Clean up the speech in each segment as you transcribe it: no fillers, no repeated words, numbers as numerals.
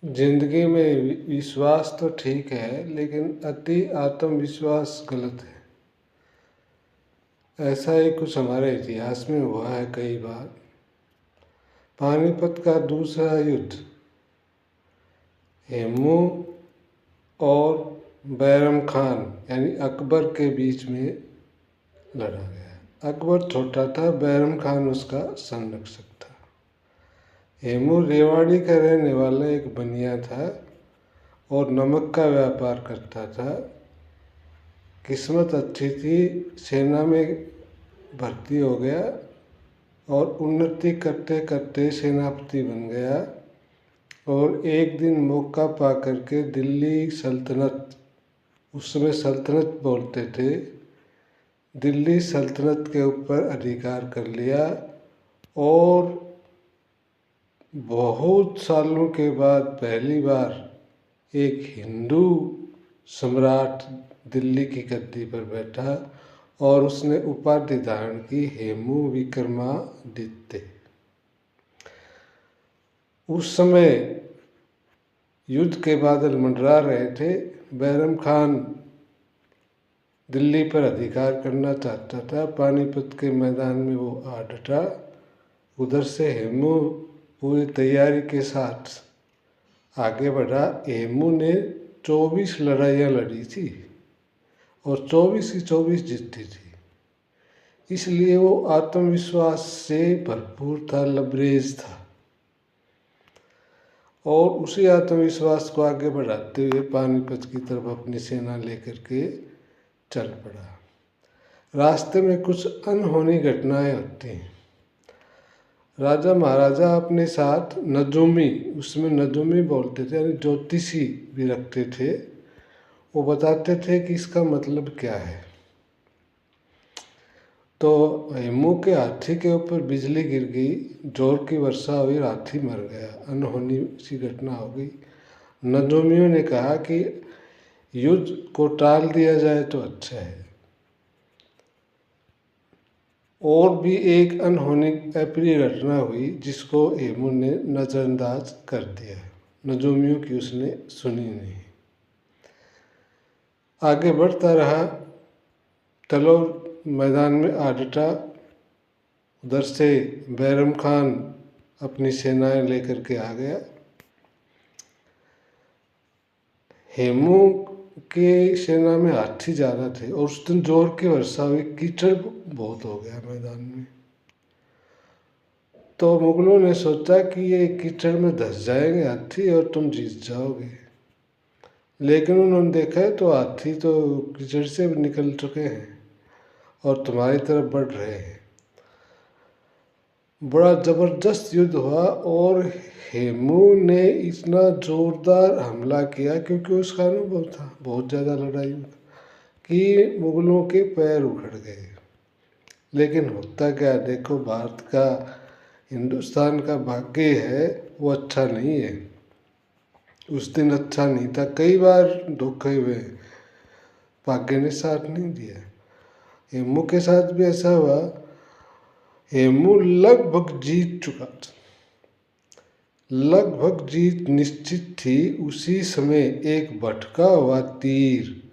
जिंदगी में विश्वास तो ठीक है, लेकिन अति आत्मविश्वास गलत है। ऐसा ही कुछ हमारे इतिहास में हुआ है कई बार। पानीपत का दूसरा युद्ध हेमू और बैरम खान यानी अकबर के बीच में लड़ा गया। अकबर छोटा था, बैरम खान उसका संरक्षक था। हेमू रेवाड़ी का रहने वाला एक बनिया था और नमक का व्यापार करता था। किस्मत अच्छी थी, सेना में भर्ती हो गया और उन्नति करते करते सेनापति बन गया। और एक दिन मौका पा करके दिल्ली सल्तनत, उस समय सल्तनत बोलते थे, दिल्ली सल्तनत के ऊपर अधिकार कर लिया। और बहुत सालों के बाद पहली बार एक हिंदू सम्राट दिल्ली की गद्दी पर बैठा और उसने उपाधि धारण की हेमू विक्रमादित्य। उस समय युद्ध के बादल मंडरा रहे थे। बैरम खान दिल्ली पर अधिकार करना चाहता था। पानीपत के मैदान में वो आ डटा। उधर से हेमू पूरी तैयारी के साथ आगे बढ़ा। हेमू ने 24 लड़ाइयाँ लड़ी थी और 24 की 24 जीती थी। इसलिए वो आत्मविश्वास से भरपूर था, लबरेज था। और उसी आत्मविश्वास को आगे बढ़ाते हुए पानीपत की तरफ अपनी सेना लेकर के चल पड़ा। रास्ते में कुछ अनहोनी घटनाएं होती हैं। राजा महाराजा अपने साथ नजूमी, उसमें नजूमी बोलते थे यानी ज्योतिषी भी रखते थे। वो बताते थे कि इसका मतलब क्या है। तो हेमू के हाथी के ऊपर बिजली गिर गई, जोर की वर्षा हुई, हाथी मर गया। अनहोनी सी घटना हो गई। नजूमियों ने कहा कि युद्ध को टाल दिया जाए तो अच्छा है। और भी एक अनहोनी अप्रिय घटना हुई जिसको हेमू ने नज़रअंदाज कर दिया। नजूमियों की उसने सुनी नहीं, आगे बढ़ता रहा। तलोर मैदान में आ डटा। उधर से बैरम खान अपनी सेनाएं लेकर के आ गया। हेमू के सेना में हाथी ज़्यादा थे और उस दिन जोर की वर्षा हुई, कीचड़ बहुत हो गया मैदान में। तो मुगलों ने सोचा कि ये कीचड़ में धंस जाएंगे हाथी और तुम जीत जाओगे। लेकिन उन्होंने देखा तो हाथी तो कीचड़ से निकल चुके हैं और तुम्हारी तरफ बढ़ रहे हैं। बड़ा ज़बरदस्त युद्ध हुआ और हेमू ने इतना ज़ोरदार हमला किया, क्योंकि उसका अनुभव था बहुत ज़्यादा लड़ाई में, कि मुगलों के पैर उखड़ गए। लेकिन होता क्या, देखो भारत का, हिंदुस्तान का भाग्य है वो अच्छा नहीं है। उस दिन अच्छा नहीं था, कई बार धोखे हुए, भाग्य ने साथ नहीं दिया। हेमू के साथ भी ऐसा हुआ। हेमू लगभग जीत चुका था, लगभग जीत निश्चित थी। उसी समय एक भटका हुआ तीर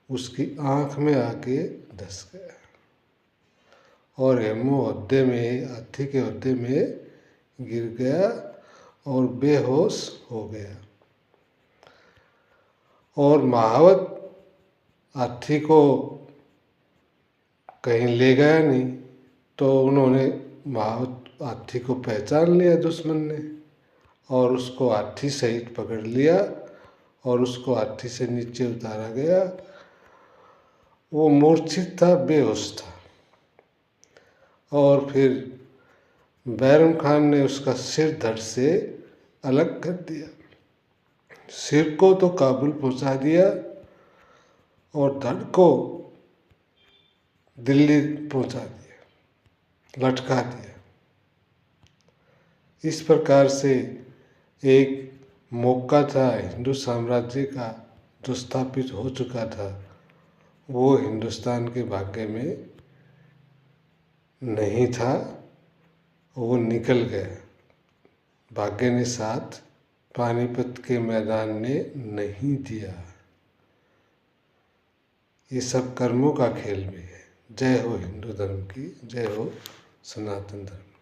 उसकी आंख में आके धंस गया और हेमू ओहदे में, हाथी के ओहदे में गिर गया और बेहोश हो गया। और महावत हाथी को कहीं ले गया नहीं, तो उन्होंने महावत हाथी को पहचान लिया दुश्मन ने और उसको हाथी सहित पकड़ लिया और उसको हाथी से नीचे उतारा गया। वो मूर्छित था, बेहोश था। और फिर बैरम खान ने उसका सिर धड़ से अलग कर दिया। सिर को तो काबुल पहुंचा दिया और धड़ को दिल्ली पहुंचा दिया, लटका दिया। इस प्रकार से एक मौका था हिंदू साम्राज्य का जो स्थापित हो चुका था, वो हिंदुस्तान के भाग्य में नहीं था, वो निकल गया, भाग्य ने साथ पानीपत के मैदान ने नहीं दिया। ये सब कर्मों का खेल भी है। जय हो हिंदू धर्म की, जय हो सनातन धर्म।